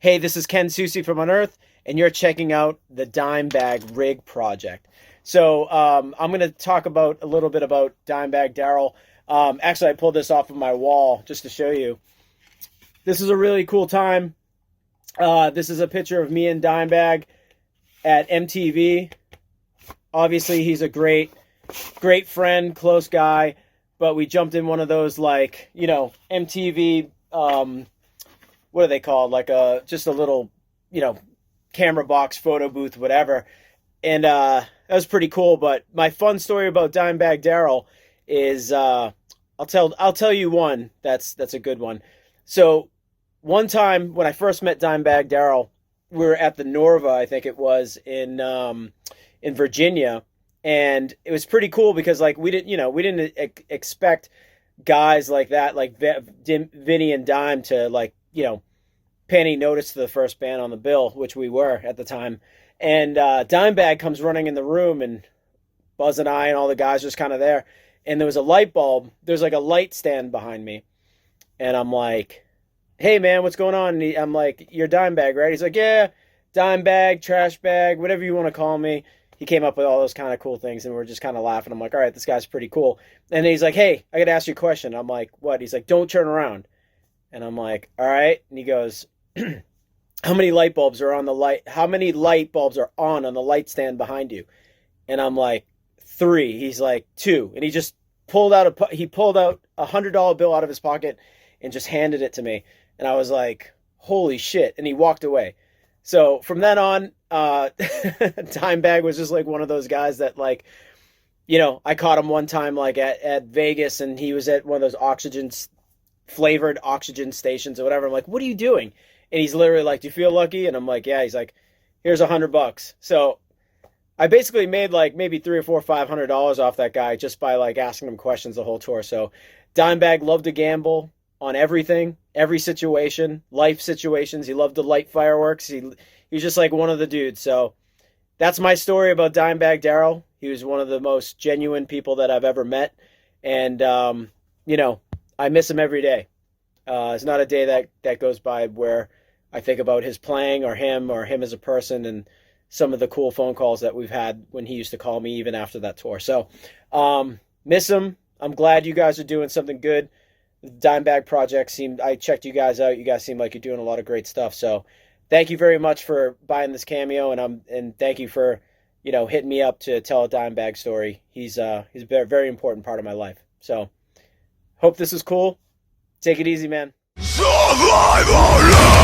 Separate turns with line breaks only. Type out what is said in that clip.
Hey, this is Ken Susi from Unearth, and you're checking out the Dimebag rig project. So I'm going to talk about a little bit about Dimebag Daryl. Actually, I pulled this off of my wall just to show you. This is a really cool time. This is a picture of me and Dimebag at MTV. Obviously, he's a great friend, close guy, but we jumped in one of those, like, MTV, what are they called? Like just a little, camera box, photo booth, whatever. And that was pretty cool. But my fun story about Dimebag Daryl is I'll tell you one that's a good one. So one time when I first met Dimebag Daryl, we were at the Norva, I think it was, in Virginia, and it was pretty cool because, like, we didn't expect guys like that, like Vinny and Dime, to, like, pay any notice to the first band on the bill, which we were at the time. And Dimebag comes running in the room, and Buzz and I and all the guys just kind of there. And there was a light bulb. There's like a light stand behind me. And I'm like, hey, man, what's going on? And I'm like, you're Dimebag, right? He's like, yeah, Dimebag, trash bag, whatever you want to call me. He came up with all those kind of cool things, and we're just kind of laughing. I'm like, all right, this guy's pretty cool. And he's like, hey, I got to ask you a question. I'm like, what? He's like, don't turn around. And I'm like, all right. And he goes, how many light bulbs are on the light? How many light bulbs are on the light stand behind you? And I'm like, 3. He's like, 2. And he just pulled out $100 bill out of his pocket and just handed it to me. And I was like, holy shit. And he walked away. So from then on, Dimebag was just like one of those guys that, like, I caught him one time, like at Vegas, and he was at one of those flavored oxygen stations or whatever. I'm like, what are you doing? And he's literally like, do you feel lucky? And I'm like, yeah. He's like, here's $100. So I basically made like maybe $300 or $500 off that guy just by, like, asking him questions the whole tour. So Dimebag loved to gamble on everything, every situation, life situations. He loved to light fireworks. He's just like one of the dudes. So that's my story about Dimebag Daryl. He was one of the most genuine people that I've ever met. And, I miss him every day. It's not a day that goes by where I think about his playing or him as a person, and some of the cool phone calls that we've had when he used to call me even after that tour. So miss him. I'm glad you guys are doing something good. The Dimebag project I checked you guys out. You guys seem like you're doing a lot of great stuff. So thank you very much for buying this cameo, and thank you for, hitting me up to tell a Dimebag story. He's a very important part of my life. So hope this is cool. Take it easy, man. Survival!